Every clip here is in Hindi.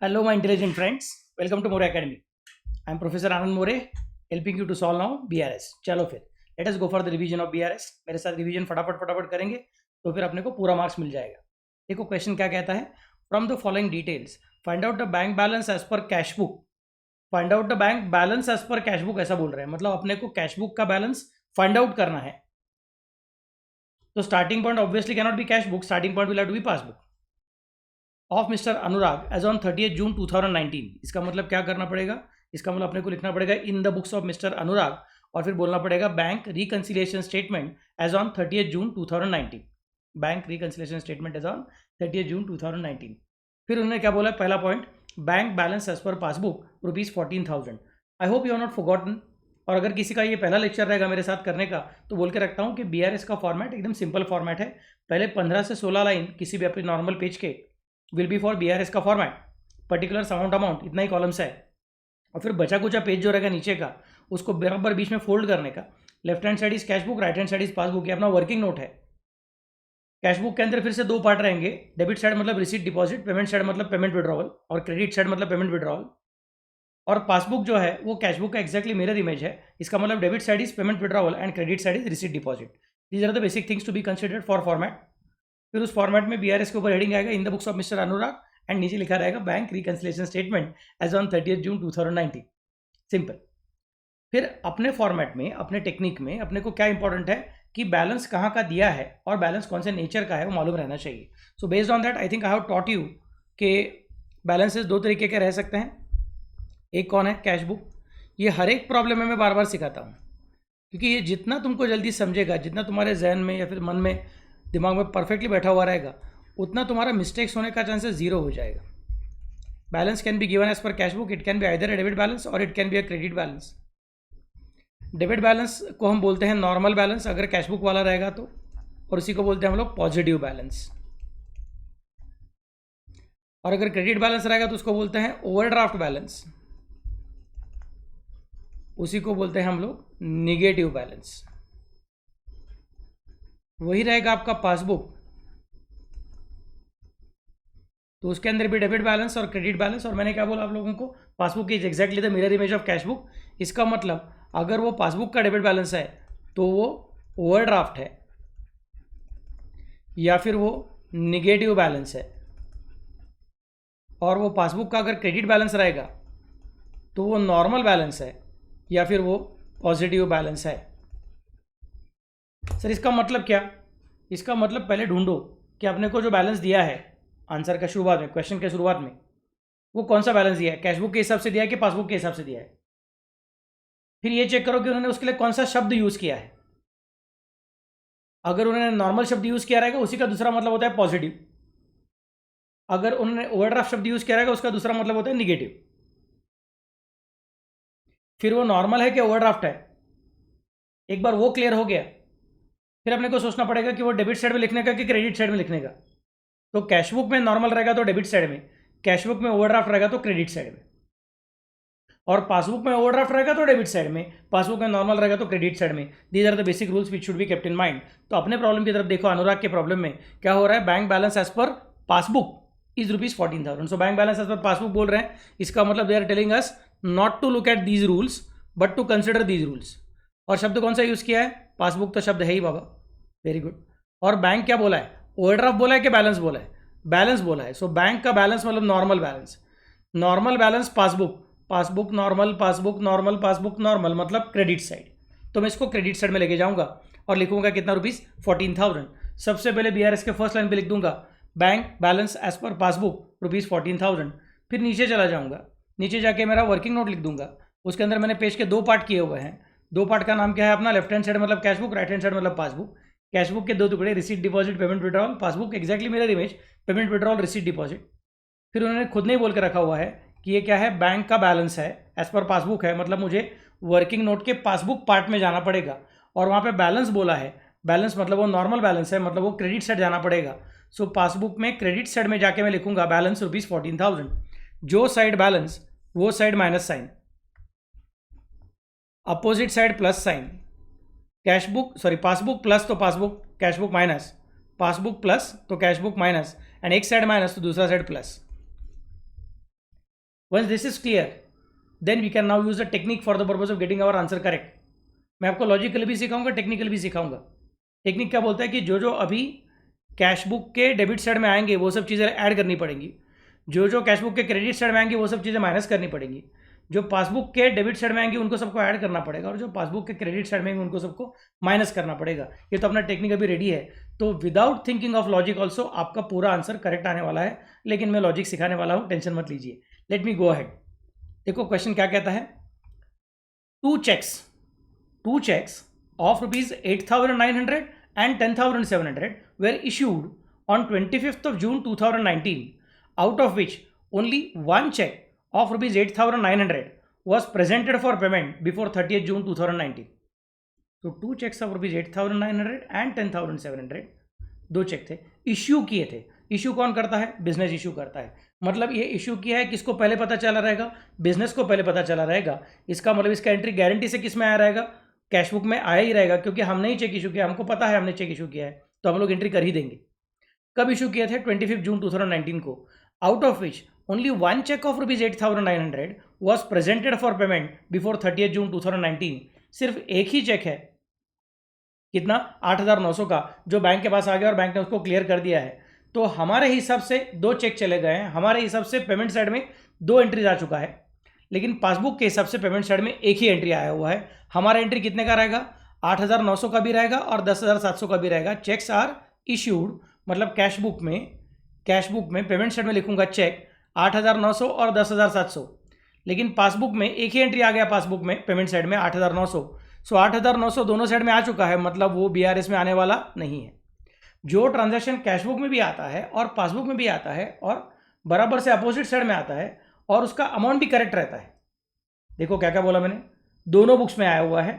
Hello, my intelligent friends. Welcome to More Academy. I am Professor Anand More, helping you to solve now BRS. चलो फिर let us go for the revision of BRS. मेरे साथ रिवीजन फटाफट फटाफट करेंगे तो फिर अपने को पूरा मार्क्स मिल जाएगा. देखो क्वेश्चन क्या कहता है. From the following details find out the bank balance as per cash book. Find out the bank balance as per cash book ऐसा बोल रहे हैं, मतलब अपने को कैश बुक का बैलेंस फाइंड आउट करना है. तो starting point obviously cannot be cash book, starting point will have to be passbook of mister Anurag as on 30 June 2019. इसका मतलब क्या करना पड़ेगा, इसका मतलब अपने को लिखना पड़ेगा in the books of mister Anurag और फिर बोलना पड़ेगा bank reconciliation statement as on 30 June 2019. Bank reconciliation statement as on 30 June 2019. फिर उन्होंने क्या बोला, पहला point bank balance as per passbook ₹14,000. I hope you are not forgotten. और अगर किसी का ये पहला लेक्चर रहेगा मेरे साथ करने का तो बोल के रखता हूँ कि बीआरएस का फॉर्मेट एकदम सिंपल फॉर्मेट है. पहले 15 से 16 लाइन किसी भी अपने नॉर्मल पेज के विल बी फॉर बीआरएस का फॉर्मेट, पर्टिकुलर अमाउंट इतना ही कॉलम्स है. और फिर बचा कुचा पेज जो रहेगा नीचे का उसको बराबर बीच में फोल्ड करने का. Left hand side is cash book, right hand side is passbook. ये अपना वर्किंग नोट है. कैश बुक के अंदर फिर से दो पार्ट रहेंगे. डेबिट साइड मतलब रिसीट डिपॉजिट, पेमेंट साइड मतलब पेमेंट विड्रॉवल और क्रेडिट साइड मतलब पेमेंट विड्रॉवल. और पासबुक जो है वो कैश बुक का एक्जैक्टली मिरर इमेज है. इसका मतलब debit side is payment withdrawal and credit side is receipt deposit. These are the basic things to be considered for format. फिर उस फॉर्मेट में बीआरएस के ऊपर हेडिंग आएगा in the books of mister Anurag and नीचे लिखा रहेगा bank reconciliation statement as on 30 June 2019. Simple. फिर अपने फॉर्मेट में, अपने टेक्निक में अपने को क्या इंपॉर्टेंट है कि बैलेंस कहाँ का दिया है और बैलेंस कौन से नेचर का है वो मालूम रहना चाहिए. So based on that I think I have taught you कि बैलेंसेस दो तरीके के रह सकते हैं. एक कौन है, कैश बुक. ये हर एक प्रॉब्लम में मैं बार बार सिखाता हूँ क्योंकि ये जितना तुमको जल्दी समझेगा, जितना तुम्हारे जहन में या फिर मन में दिमाग में परफेक्टली बैठा हुआ रहेगा, उतना तुम्हारा मिस्टेक्स होने का चांसेस जीरो हो जाएगा. Balance can be given as per cash book. It can be either a debit balance or it can be a credit balance. Debit balance को हम बोलते हैं नॉर्मल बैलेंस अगर कैश बुक वाला रहेगा तो, और उसी को बोलते हैं हम लोग पॉजिटिव बैलेंस. और अगर क्रेडिट बैलेंस रहेगा तो उसको बोलते हैं ओवरड्राफ्ट बैलेंस, उसी को बोलते हैं हम लोग निगेटिव बैलेंस. वही रहेगा आपका पासबुक, तो उसके अंदर भी डेबिट बैलेंस और क्रेडिट बैलेंस. और मैंने क्या बोला आप लोगों को, passbook is exactly the mirror image of cash book. इसका मतलब अगर वो पासबुक का डेबिट बैलेंस है तो वो ओवरड्राफ्ट है या फिर वो निगेटिव बैलेंस है. और वो पासबुक का अगर क्रेडिट बैलेंस रहेगा तो वो नॉर्मल बैलेंस है या फिर वो पॉजिटिव बैलेंस है. सर इसका मतलब क्या, इसका मतलब पहले ढूंढो कि आपने को जो बैलेंस दिया है आंसर का शुरुआत में, क्वेश्चन के शुरुआत में, वो कौन सा बैलेंस दिया है, कैश बुक के हिसाब से दिया है कि पासबुक के हिसाब से दिया है. फिर ये चेक करो कि उन्होंने उसके लिए कौन सा शब्द यूज किया है. अगर उन्होंने नॉर्मल शब्द यूज किया रहेगा उसी का दूसरा मतलब होता है पॉजिटिव. अगर उन्होंने ओवरड्राफ्ट शब्द यूज किया रहेगा उसका दूसरा मतलब होता है निगेटिव. फिर वो नॉर्मल है कि ओवरड्राफ्ट है, एक बार वो क्लियर हो गया फिर अपने को सोचना पड़ेगा कि वो डेबिट साइड में लिखने का कि क्रेडिट साइड में लिखने का. तो कैश बुक में नॉर्मल रहेगा तो डेबिट साइड में, कैश बुक में ओवरड्राफ्ट रहेगा तो क्रेडिट साइड में, और पासबुक में ओवरड्राफ्ट रहेगा तो डेबिट साइड में, पासबुक में नॉर्मल रहेगा तो क्रेडिट साइड में. These are the basic rules which should be kept in mind. तो अपने प्रॉब्लम की तरफ देखो. अनुराग के प्रॉब्लम में क्या हो रहा है, bank balance as per passbook is ₹14,000. So bank balance as per passbook बोल रहे हैं. इसका मतलब they are telling us not to look at these rules but to consider these rules. और शब्द कौन सा यूज किया है, पासबुक तो शब्द है ही बाबा. Very good. और बैंक क्या बोला है, ओवरड्राफ्ट बोला है कि बैलेंस बोला है, बैलेंस बोला है. सो बैंक का बैलेंस मतलब normal balance. Normal balance passbook, passbook normal, passbook normal, passbook normal मतलब क्रेडिट साइड. तो मैं इसको क्रेडिट साइड में लेके जाऊंगा और लिखूंगा कितना ₹14,000. सबसे पहले बीआरएस के फर्स्ट लाइन पे लिख दूंगा bank balance as per passbook ₹14,000. फिर नीचे चला जाऊंगा, नीचे जाके मेरा वर्किंग नोट लिख दूंगा. उसके अंदर मैंने पेज के दो पार्ट किए हुए हैं. दो पार्ट का नाम क्या है अपना, लेफ्ट हैंड साइड मतलब cash book, right hand side मतलब पासबुक. कैश बुक के दो टुकड़े, receipt deposit payment withdrawal. Passbook exactly mirror image, payment withdrawal receipt deposit. फिर उन्होंने खुद ने ही बोल के रखा हुआ है कि ये क्या है, बैंक का बैलेंस है एज पर पासबुक है, मतलब मुझे वर्किंग नोट के पासबुक पार्ट में जाना पड़ेगा और वहाँ पे बैलेंस बोला है. बैलेंस मतलब वो नॉर्मल बैलेंस है, मतलब वो क्रेडिट साइड जाना पड़ेगा. सो पासबुक में क्रेडिट साइड में जाके मैं लिखूंगा बैलेंस ₹14,000. जो साइड बैलेंस वो side minus sign, opposite side plus sign. Cash book sorry passbook plus तो passbook, cash book minus, passbook plus तो कैश बुक माइनस, एंड एक साइड माइनस तो दूसरा side plus. Once this is clear then we can now use the technique for the purpose of getting our answer correct. मैं आपको लॉजिकली भी सिखाऊंगा, टेक्निकल भी सिखाऊंगा. टेक्निक क्या बोलता है कि जो अभी कैश बुक के डेबिट साइड में आएंगे वो सब चीज़ें ऐड करनी पड़ेंगी, जो कैश बुक के क्रेडिट साइड में आएंगे वो सब चीज़ें माइनस करनी पड़ेंगी, जो पासबुक के डेबिट साइड में आएंगे उनको सबको ऐड करना पड़ेगा, और जो पासबुक के क्रेडिट साइड में आएंगे उनको सबको माइनस करना पड़ेगा. ये तो अपना टेक्निक अभी रेडी है. तो without thinking of logic also आपका पूरा आंसर करेक्ट आने वाला है, लेकिन मैं लॉजिक सिखाने वाला हूँ, टेंशन मत लीजिए. Let me go ahead. देखो क्वेश्चन क्या कहता है. Two cheques of rupees 8,900 and 10,700 were issued on 25th of June 2019, out of which only one check of rupees 8,900 was presented for payment before 30th June 2019. So two checks of rupees 8,900 and 10,700 दो चेक थे, इश्यू किए थे. इश्यू कौन करता है? बिजनेस इश्यू करता है. मतलब ये इश्यू किया है, किसको पहले पता चला रहेगा? बिजनेस को पहले पता चला रहेगा. इसका मतलब इसका एंट्री गारंटी से किस में आया रहेगा? कैश बुक में आया ही रहेगा, क्योंकि हमने ही चेक इशू किया, हमको पता है हमने चेक इशू किया है, तो हम लोग एंट्री कर ही देंगे. कब इशू किए थे? 25 जून 2019 को. Out of which only one cheque of rupees 8,900 was presented for payment before 30 June 2019. सिर्फ एक ही चेक है, कितना? 8,900 का, जो बैंक के पास आ गया और बैंक ने उसको क्लियर कर दिया है. तो हमारे हिसाब से दो चेक चले गए हैं, हमारे हिसाब से पेमेंट साइड में दो एंट्रीज आ चुका है, लेकिन पासबुक के हिसाब से पेमेंट साइड में एक ही एंट्री आया हुआ है. हमारा एंट्री कितने का रहेगा? 8,900 का भी रहेगा और 10,700 का भी रहेगा. चेक्स आर इश्यूड, मतलब कैश बुक में पेमेंट साइड में लिखूंगा चेक 8,900 और 10,700, लेकिन पासबुक में एक ही एंट्री आ गया. पासबुक में पेमेंट साइड में 8,900. सो 8,900 दोनों साइड में आ चुका है, मतलब वो बीआरएस में आने वाला नहीं है. जो ट्रांजैक्शन कैश बुक में भी आता है और पासबुक में भी आता है और बराबर से अपोजिट साइड में आता है और उसका अमाउंट भी करेक्ट रहता है. देखो क्या क्या बोला मैंने, दोनों बुक्स में आया हुआ है,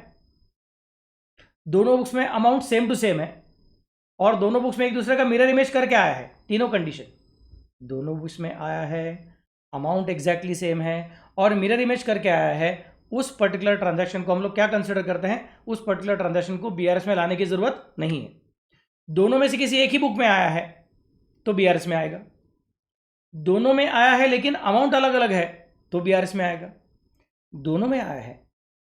दोनों बुक्स में अमाउंट सेम टू सेम है, और दोनों बुक्स में एक दूसरे का मिरर इमेज करके आया है. तीनों कंडीशन, दोनों बुक्स में आया है, अमाउंट एग्जैक्टली सेम है और मिरर इमेज करके आया है. उस पर्टिकुलर ट्रांजैक्शन को हम लोग क्या कंसिडर करते हैं? उस पर्टिकुलर ट्रांजैक्शन को बीआरएस में लाने की जरूरत नहीं है. दोनों में से किसी एक ही बुक में आया है तो बीआरएस में आएगा. दोनों में आया है लेकिन अमाउंट अलग अलग है तो बीआरएस में आएगा. दोनों में आया है,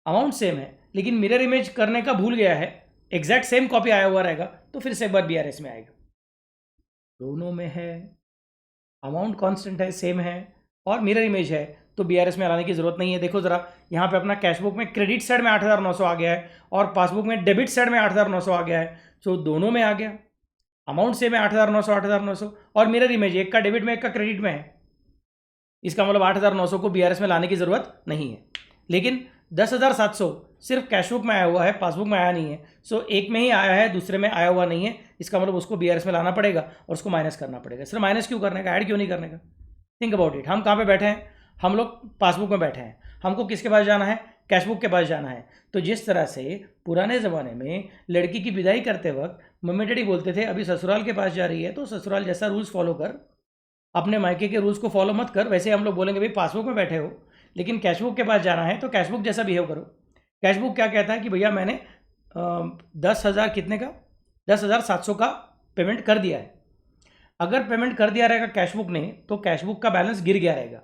अमाउंट सेम है, लेकिन मिरर इमेज करने का भूल गया है, एग्जैक्ट सेम कॉपी आया हुआ रहेगा तो फिर से एक बार बीआरएस में आएगा. दोनों में है, अमाउंट कांस्टेंट है, सेम है और मिरर इमेज है तो बीआरएस में लाने की जरूरत नहीं है. देखो जरा, यहाँ पे अपना कैश बुक में क्रेडिट साइड में 8,900 आ गया है और पासबुक में डेबिट साइड में 8,900 आ गया है. सो दोनों में आ गया, अमाउंट सेम है 8,900 और मिरर इमेज एक का डेबिट में एक का क्रेडिट में है. इसका मतलब 8,900 को बीआरएस में लाने की जरूरत नहीं है. लेकिन 10,700 सिर्फ कैश बुक में आया हुआ है, पासबुक में आया नहीं है. सो एक में ही आया है, दूसरे में आया हुआ नहीं है. इसका मतलब उसको बीआरएस में लाना पड़ेगा और उसको माइनस करना पड़ेगा. सिर्फ माइनस क्यों करने का, ऐड क्यों नहीं करने का? Think about it. हम कहाँ पे बैठे हैं? हम लोग पासबुक में बैठे हैं. हमको किसके पास जाना है? कैश बुक के पास जाना है. तो जिस तरह से पुराने ज़माने में लड़की की विदाई करते वक्त मम्मी डैडी बोलते थे अभी ससुराल के पास जा रही है तो ससुराल जैसा रूल्स फॉलो कर, अपने मायके के रूल्स को फॉलो मत कर, वैसे हम लोग बोलेंगे भाई पासबुक में बैठे हो लेकिन कैश बुक के पास जाना है तो कैश बुक जैसा बिहेव करो. कैश बुक क्या कहता है कि भैया मैंने 10,000 कितने का, 10,700 का पेमेंट कर दिया है. अगर पेमेंट कर दिया रहेगा कैश बुक ने तो कैश बुक का बैलेंस गिर गया रहेगा.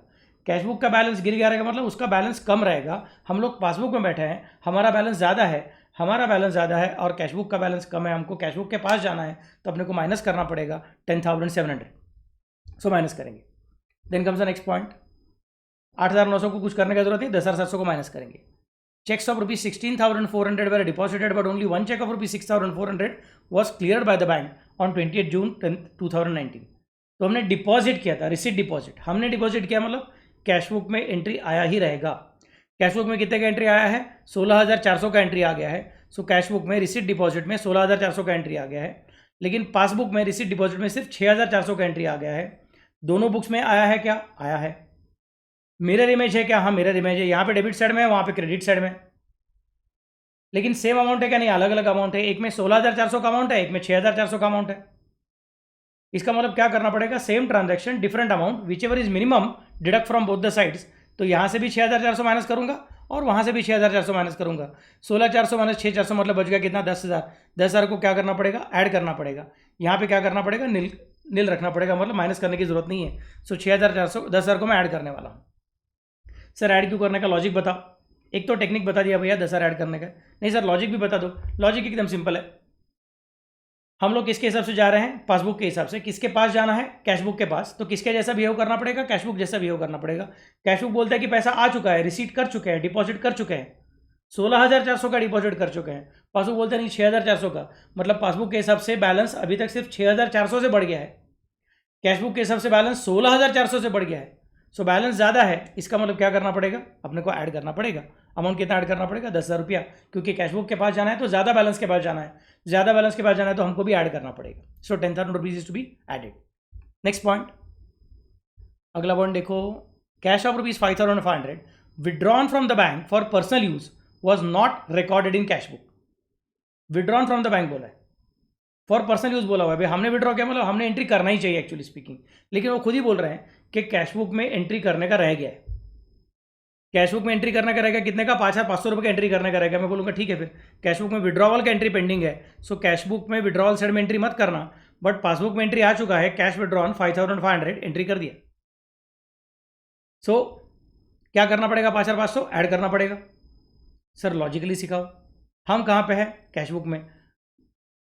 कैश बुक का बैलेंस गिर गया रहेगा मतलब उसका बैलेंस कम रहेगा. हम लोग पासबुक में बैठे हैं, हमारा बैलेंस ज़्यादा है और कैश बुक का बैलेंस कम है. हमको कैश बुक के पास जाना है तो अपने को माइनस करना पड़ेगा 10,700. सो माइनस करेंगे. Then comes the next point. 8,900 को कुछ करने की जरूरत नहीं, 10,700 को माइनस करेंगे. Cheques of rupees 16,400 were deposited but only one check of rupees 6,400 was cleared by the bank on 28 June 2019. तो हमने डिपॉजिट किया था, रिसीट डिपॉजिट हमने डिपॉजिट किया, मतलब कैश बुक में एंट्री आया ही रहेगा. कैश बुक में कितने का एंट्री आया है? 16,400 का एंट्री आ गया है. सो कैश बुक में रिसीट डिपॉजिट में 16,400 का एंट्री आ गया है, लेकिन पासबुक में रिसीट डिपॉजिट में सिर्फ 6,400 का एंट्री आ गया है. दोनों बुक्स में आया है क्या? आया है. मिरर इमेज है क्या? हाँ मिरर इमेज है. यहाँ पे डेबिट साइड में है, वहाँ पे क्रेडिट साइड में, लेकिन सेम अमाउंट है क्या? नहीं, अलग अलग अमाउंट है. एक में 16,400 का अमाउंट है, एक में 6,400 का अमाउंट है. इसका मतलब क्या करना पड़ेगा? Same transaction different amount, which ever is minimum deduct from both the sides. तो यहाँ से भी 6,400 माइनस करूंगा और वहाँ से भी 6,400 माइनस करूंगा. 16,400 माइनस 6,400 मतलब बच गया कितना? 10,000. 10,000 को क्या करना पड़ेगा? ऐड करना पड़ेगा. यहाँ पे क्या करना पड़ेगा? नील रखना पड़ेगा, मतलब माइनस करने की जरूरत नहीं है. सो 6,400 10,000 को मैं ऐड करने वाला हूँ. सर ऐड क्यों करने का लॉजिक बताओ। एक तो टेक्निक बता दिया भैया 10,000 ऐड करने का, नहीं सर लॉजिक भी बता दो। लॉजिक एकदम सिंपल है, हम लोग किसके हिसाब से जा रहे हैं, पासबुक के हिसाब से। किसके पास जाना है, कैशबुक के पास, तो किसके जैसा बिहेव करना पड़ेगा, कैशबुक जैसा बिहेव करना पड़ेगा। कैशबुक बोलता है कि पैसा आ चुका है, रिसीट कर चुके हैं, डिपॉजिट कर चुके हैं, 16,400 का डिपॉजिट कर चुके हैं। पासबुक बोलते हैं नहीं 6,400 का, मतलब पासबुक के हिसाब से बैलेंस अभी तक सिर्फ 6,400 से बढ़ गया है, कैशबुक के हिसाब से बैलेंस 16,400 से बढ़ गया है। सो बैलेंस ज़्यादा है, इसका मतलब क्या करना पड़ेगा, अपने को ऐड करना पड़ेगा। अमाउंट कितना ऐड करना पड़ेगा, 10,000 रुपया, क्योंकि कैशबुक के पास जाना है तो ज़्यादा बैलेंस के पास जाना है, ज़्यादा बैलेंस के पास जाना है तो हमको भी ऐड करना पड़ेगा। So 10,000 rupees is to be added. Next point, अगला पॉइंट देखो, cash of rupees 5,500 withdrawn from the bank for personal use was not recorded in cashbook. Withdrawn from the bank बोला है, फॉर पर्सनल यूज बोला हुआ है। भाई हमने विड्रॉ किया मतलब हमने एंट्री करना ही चाहिए एक्चुअली स्पीकिंग, लेकिन वो खुद ही बोल रहे हैं कि कैशबुक में एंट्री करने का रह गया है। कैशबुक में एंट्री करने का रहेगा, कितने का, 5,500 रुपये का एंट्री करने का रहेगा। मैं बोलूँगा ठीक है, फिर कैशबुक में विड्रॉवल का एंट्री पेंडिंग है, सो कैशबुक में विड्रॉवल साइड में एंट्री मत करना, बट पासबुक में एंट्री आ चुका है, कैश विड्रॉन 5,500 एंट्री कर दिया। सो क्या करना पड़ेगा, 5,500 ऐड करना पड़ेगा। सर लॉजिकली सिखाओ, हम कहाँ पे है, कैशबुक में,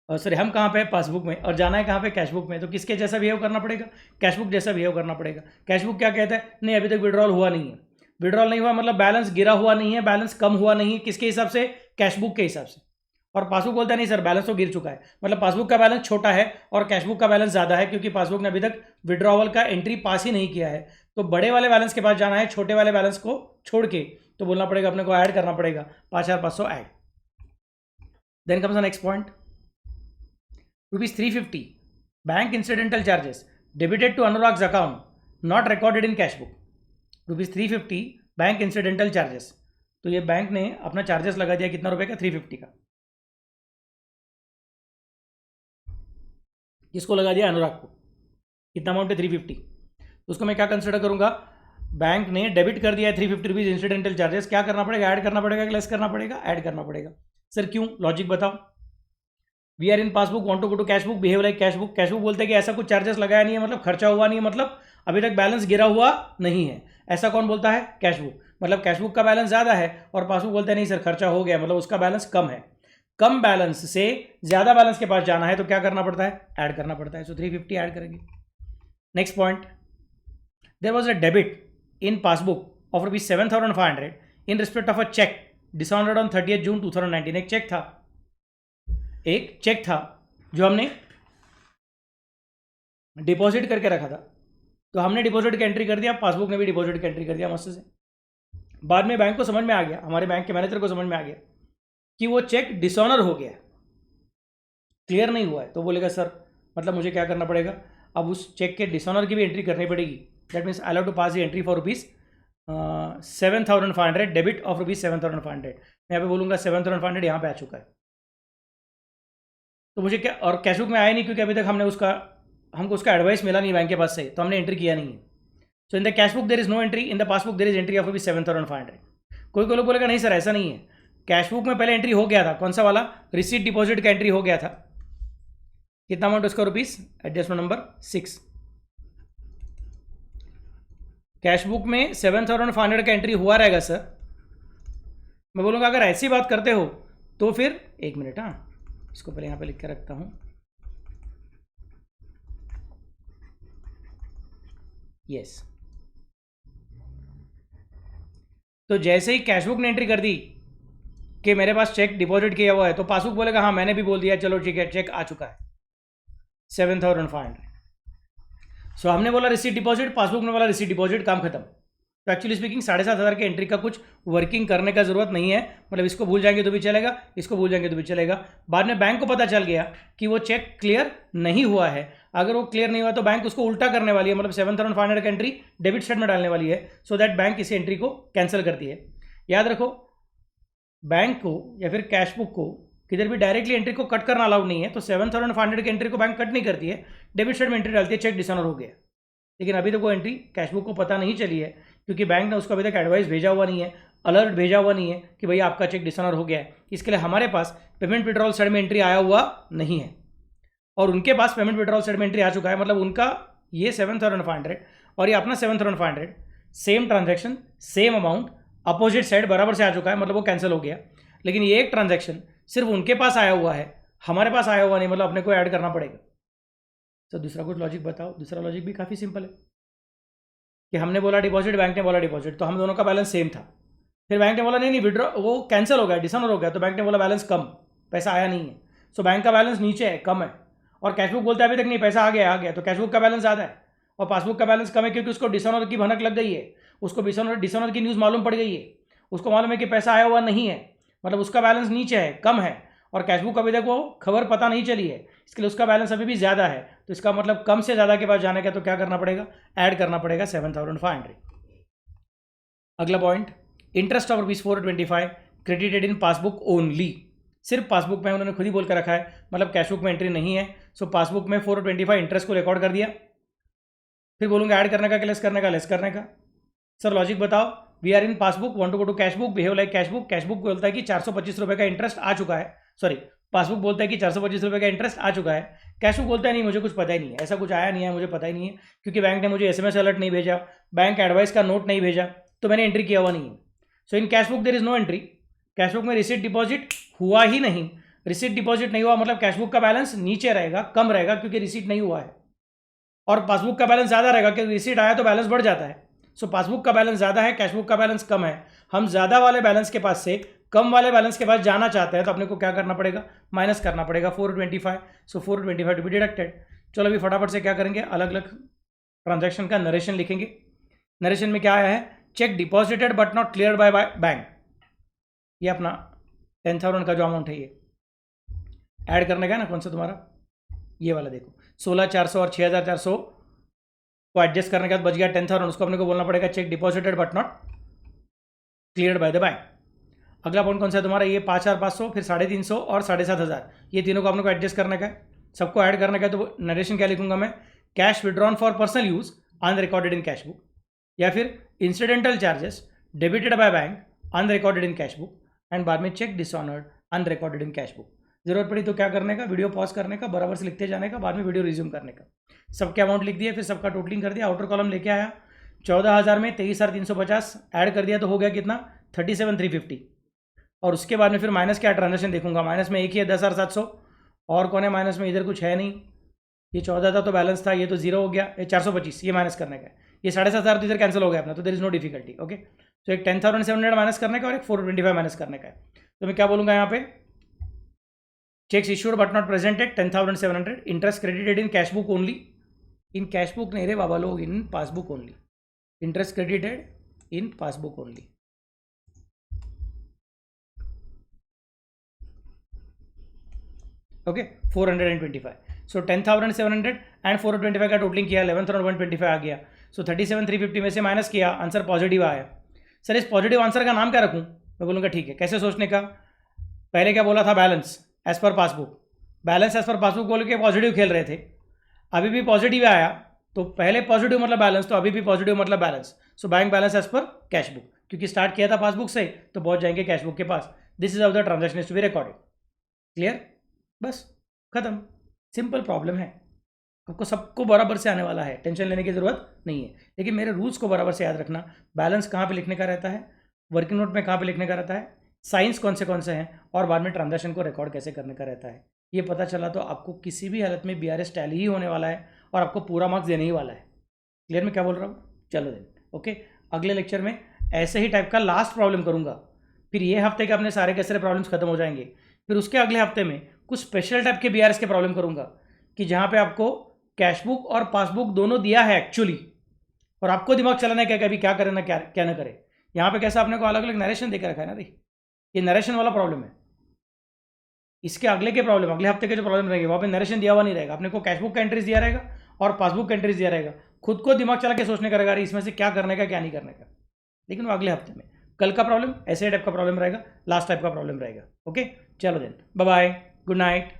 और सर हम कहाँ पे है, पासबुक में, और जाना है कहाँ पे, कैशबुक में, तो किसके जैसा बिहेव करना पड़ेगा, कैशबुक जैसा बिहेव करना पड़ेगा। कैशबुक क्या कहता है, नहीं अभी तक विड्रॉल हुआ नहीं है, विड्रॉल नहीं हुआ मतलब बैलेंस गिरा हुआ नहीं है, बैलेंस कम हुआ नहीं है, किसके हिसाब से, कैशबुक के हिसाब से। और पासबुक बोलता है नहीं सर बैलेंस तो गिर चुका है, मतलब पासबुक का बैलेंस छोटा है और कैशबुक का बैलेंस ज़्यादा है, क्योंकि पासबुक ने अभी तक विड्रॉवल का एंट्री पास ही नहीं किया है। तो बड़े वाले बैलेंस के पास जाना है, छोटे वाले बैलेंस को छोड़ के, तो बोलना पड़ेगा अपने को ऐड करना पड़ेगा 5,500 add. Then comes the next point, ₹350 bank incidental charges debited to Anurag's account not recorded in cashbook. ₹350 bank incidental charges, तो ये बैंक ने अपना चार्जेस लगा दिया कितना रुपए का, 350 का, किसको लगा दिया, अनुराग को। कितना अमाउंट है, 350, तो उसको मैं क्या कंसिडर करूंगा, बैंक ने डेबिट कर दिया है 350 रुपीज इंसिडेंटल चार्जेस। क्या करना पड़ेगा, ऐड करना पड़ेगा, लेस करना पड़ेगा, ऐड करना पड़ेगा। सर क्यों, लॉजिक बताओ। We are in passbook want to go to cashbook, behave like cashbook. Cashbook बोलते हैं कि ऐसा कुछ चार्जेस लगाया नहीं है, मतलब खर्चा हुआ नहीं है, मतलब अभी तक बैलेंस गिरा हुआ नहीं है। ऐसा कौन बोलता है, कैशबुक, मतलब कैशबुक का बैलेंस ज़्यादा है और पासबुक बोलते हैं नहीं सर खर्चा हो गया, मतलब उसका बैलेंस कम है। कम बैलेंस से ज़्यादा बैलेंस के पास जाना है तो क्या करना पड़ता है, ऐड करना पड़ता है। सो 350 ऐड करेंगे। Next point, there was a debit in passbook of rupees 7,500 in respect of a check dishonored on 30th June 2019। एक चेक था जो हमने डिपॉजिट करके रखा था, तो हमने डिपॉजिट की एंट्री कर दिया, पासबुक ने भी डिपॉजिट की एंट्री कर दिया मस्त से। बाद में बैंक को समझ में आ गया, हमारे बैंक के मैनेजर को समझ में आ गया कि वो चेक डिसऑनर हो गया, क्लियर नहीं हुआ है, तो बोलेगा सर मतलब मुझे क्या करना पड़ेगा, अब उस चेक के डिसऑनर की भी एंट्री करनी पड़ेगी। That means allow to pass the entry for rupees 7,500, debit of rupees 7,500। मैं यहाँ पे बोलूँगा 7,500 यहाँ पे आ चुका है, तो मुझे क्या, और कैशबुक में आया नहीं क्योंकि अभी तक हमको उसका एडवाइस मिला नहीं बैंक के पास से, तो हमने एंट्री किया नहीं है। So in the cashbook there is no entry, in the passbook there is entry of rupees 7,500। कोई लोग बोलेगा नहीं सर ऐसा नहीं है, कैशबुक में पहले एंट्री हो गया था, कौन सा वाला, रिसीट डिपॉजिट का एंट्री हो गया था। कितना अमाउंट उसका, रुपीज़, एडजस्टमेंट नंबर 6। कैशबुक में 7,500 का एंट्री हुआ रहेगा सर। मैं बोलूँगा अगर ऐसी बात करते हो तो फिर एक मिनट, हाँ इसको पहले यहाँ पे लिख के रखता हूँ। यस, तो जैसे ही कैशबुक ने एंट्री कर दी कि मेरे पास चेक डिपॉजिट किया हुआ है, तो पासबुक बोलेगा हाँ मैंने भी बोल दिया, चलो ठीक है चेक आ चुका है 7,500। सो हमने बोला रिसीट डिपॉजिट, पासबुक ने बोला रिसीट डिपॉजिट, काम खत्म। तो एक्चुअली स्पीकिंग 7,500 की एंट्री का कुछ वर्किंग करने का जरूरत नहीं है, मतलब इसको भूल जाएंगे तो भी चलेगा, इसको भूल जाएंगे तो भी चलेगा। बाद में बैंक को पता चल गया कि वो चेक क्लियर नहीं हुआ है, अगर वो क्लियर नहीं हुआ तो बैंक उसको उल्टा करने वाली है, मतलब 7,500 की एंट्री डेबिट साइड में डालने वाली है, सो दैट बैंक इस एंट्री को कैंसिल करती है। याद रखो, बैंक को या फिर कैशबुक को किधर भी डायरेक्टली एंट्री को कट करना अलाउड नहीं है, तो 7,500 की एंट्री को बैंक कट नहीं करती है, डेबिट साइड में एंट्री डालती है, चेक डिसऑनर हो गया। लेकिन अभी तक वो एंट्री कैशबुक को पता नहीं चली है, क्योंकि बैंक ने उसको अभी तक एडवाइस भेजा हुआ नहीं है, अलर्ट भेजा हुआ नहीं है कि भैया आपका चेक डिसऑनर हो गया है। इसके लिए हमारे पास पेमेंट विड्रॉल साइड में एंट्री आया हुआ नहीं है, और उनके पास पेमेंट विड्रॉल साइड में एंट्री आ चुका है, मतलब उनका ये 7,500 और ये अपना 7,500 same transaction, same amount, opposite side बराबर से आ चुका है, मतलब वो कैंसिल हो गया। लेकिन ये एक ट्रांजैक्शन सिर्फ उनके पास आया हुआ है, हमारे पास आया हुआ नहीं, मतलब अपने को ऐड करना पड़ेगा। तो दूसरा कुछ लॉजिक बताओ। दूसरा लॉजिक भी काफ़ी सिंपल है कि हमने बोला डिपॉजिट, बैंक ने बोला डिपॉजिट, तो हम दोनों का बैलेंस सेम था। फिर बैंक ने बोला नहीं विड्रॉ, वो कैंसिल हो गया, डिसऑनर हो गया, तो बैंक ने बोला बैलेंस कम, पैसा आया नहीं है। सो बैंक का बैलेंस नीचे है, कम है, और कैशबुक बोलता है अभी तक नहीं पैसा आ गया, तो कैशबुक का बैलेंस ज़्यादा है और पासबुक का बैलेंस कम है, क्योंकि उसको डिसऑनर की भनक लग गई है, उसको डिसऑनर की न्यूज़ मालूम पड़ गई है, उसको मालूम है कि पैसा आया हुआ नहीं है, मतलब उसका बैलेंस नीचे है, कम है, और कैशबुक अभी तक वो खबर पता नहीं चली है, इसके लिए उसका बैलेंस अभी भी ज़्यादा है। तो इसका मतलब कम से ज़्यादा के पास जाने का, तो क्या करना पड़ेगा, ऐड करना पड़ेगा 7500। अगला point, interest of ₹425 credited in passbook only. सिर्फ पासबुक में उन्होंने खुद ही बोल कर रखा है, मतलब कैशबुक में एंट्री नहीं है। सो पासबुक में 425 इंटरेस्ट को रिकॉर्ड कर दिया। फिर बोलूँगा ऐड करने का कि लेस करने का, लेस करने का। सर लॉजिक बताओ, we are in passbook, want to go to cashbook, behave like cashbook. Cashbook बोलता है कि 425 रुपये का इंटरेस्ट आ चुका है, सॉरी पासबुक बोलता है कि 425 रुपये का इंटरेस्ट आ चुका है। कैशबुक बोलता है नहीं मुझे कुछ पता ही नहीं है, ऐसा कुछ आया नहीं है, मुझे पता ही नहीं है, क्योंकि बैंक ने मुझे SMS अलर्ट नहीं भेजा, बैंक एडवाइस का नोट नहीं भेजा, तो मैंने एंट्री किया हुआ नहीं है। So in cashbook there is no entry. Cashbook में रिसीट डिपॉजिट हुआ ही नहीं, रिसीट डिपॉजिट नहीं हुआ, मतलब कैशबुक का बैलेंस नीचे रहेगा, कम रहेगा, क्योंकि रिसीट नहीं हुआ है, और पासबुक का बैलेंस ज़्यादा रहेगा, क्योंकि रिसीट आया तो बैलेंस बढ़ जाता है। सो पासबुक का बैलेंस ज़्यादा है, कैशबुक का बैलेंस कम है। हम ज़्यादा वाले बैलेंस के पास से कम वाले बैलेंस के पास जाना चाहते हैं, तो अपने को क्या करना पड़ेगा, माइनस करना पड़ेगा 425। सो 425 टू बी डिडक्टेड। चलो अभी फटाफट से क्या करेंगे, अलग अलग ट्रांजैक्शन का नरेशन लिखेंगे। नरेशन में क्या आया है, check deposited but not clear by bank. ये अपना 10,000 का जो अमाउंट है, ये ऐड करने का ना, कौन सा तुम्हारा, ये वाला देखो, 16,400 और 6,400 को एडजस्ट करने के बाद बच गया 10,000। उसको अपने को बोलना पड़ेगा check deposited but not cleared by the bank. अगला पॉइंट कौन सा है तुम्हारा, ये 5,500, फिर 350 और 7,500, ये तीनों को अपने को एडजस्ट करने का है, सबको ऐड करने का है। तो नरेशन क्या लिखूंगा मैं, cash withdrawn for personal use unrecorded in cashbook, या फिर incidental charges debited by bank unrecorded in cashbook, and बाद में चेक डिसऑनर्ड अनरिकॉर्डेड इन कैशबुक। जरूरत पड़ी तो क्या करने का, वीडियो पॉज करने का, बराबर से लिखते जाने का, बाद में वीडियो रिज्यूम करने का। सबके अमाउंट लिख दिया, फिर सबका टोटलिंग कर दिया, आउटर कॉलम लेके आया, 14,000 में 23,350 ऐड कर दिया, तो हो गया कितना, 37,350। और उसके बाद में फिर माइनस क्या ट्रांजेक्शन देखूंगा, माइनस में एक ही है 10,700, और कौन है माइनस में, इधर कुछ है नहीं, ये 14 था तो बैलेंस था, ये तो जीरो हो गया, ये 425, ये माइनस करने का है, ये 7,500 तो इधर कैंसिल हो गया अपना, तो there is no difficulty. Okay, तो एक 10,700 माइनस करने का और एक 425 माइनस करने का है। तो मैं क्या बोलूँगा यहाँ पे, checks issued but not presented 10,700, interest credited in cashbook only, in cashbook नहीं रे बाबा लोग, in passbook only, interest credited in passbook only. Okay, 425। So 10,700 and 425 का टोटलिंग किया, 11,125 आ गया। सो 37,350 में से माइनस किया, आंसर पॉजिटिव आया। सर इस पॉजिटिव आंसर का नाम क्या रखूँ, मैं बोलूँगा ठीक है, कैसे सोचने का, पहले क्या बोला था, balance as per passbook, balance as per passbook बोल के पॉजिटिव खेल रहे थे, अभी भी पॉजिटिव आया, तो पहले पॉजिटिव मतलब बैलेंस, तो अभी भी पॉजिटिव मतलब balance. So bank balance as per cashbook, क्योंकि स्टार्ट किया था पासबुक से, तो पहुंच जाएंगे कैशबुक के पास। This is how the transaction is to be recorded. Clear, बस खत्म, सिंपल प्रॉब्लम है, आपको सबको बराबर से आने वाला है, टेंशन लेने की जरूरत नहीं है। लेकिन मेरे रूल्स को बराबर से याद रखना, बैलेंस कहाँ पे लिखने का रहता है, वर्किंग नोट में कहाँ पे लिखने का रहता है, साइंस कौन से हैं, और बाद में ट्रांजैक्शन को रिकॉर्ड कैसे करने का रहता है। ये पता चला तो आपको किसी भी हालत में BRS टैली ही होने वाला है, और आपको पूरा मार्क्स देने ही वाला है। क्लियर मैं क्या बोल रहा हूँ, चलो देन ओके। अगले लेक्चर में ऐसे ही टाइप का लास्ट प्रॉब्लम करूँगा, फिर ये हफ्ते के अपने सारे के सारे प्रॉब्लम्स खत्म हो जाएंगे। फिर उसके अगले हफ्ते में कुछ स्पेशल टाइप के BRS के प्रॉब्लम करूँगा, कि जहाँ पे आपको कैशबुक और पासबुक दोनों दिया है एक्चुअली, और आपको दिमाग चलाना है क्या, कभी क्या करें ना क्या ना करें। यहाँ पे कैसा आपने को अलग अलग नरेशन देकर रखा है ना भाई, ये नरेशन वाला प्रॉब्लम है। इसके अगले के प्रॉब्लम, अगले हफ्ते के जो प्रॉब्लम रहेंगे, वहाँ पे नरेशन दिया हुआ नहीं रहेगा, अपने को कैशबुक का एंट्रीज दिया रहेगा और पासबुक का एंट्रीज दिया रहेगा। खुद को दिमाग चला के सोचने का रहेगा इसमें से क्या करने का क्या नहीं करने का। लेकिन वो अगले हफ्ते में, कल का प्रॉब्लम ऐसे टाइप का प्रॉब्लम रहेगा, लास्ट टाइप का प्रॉब्लम रहेगा। ओके चलो then, bye bye, good night.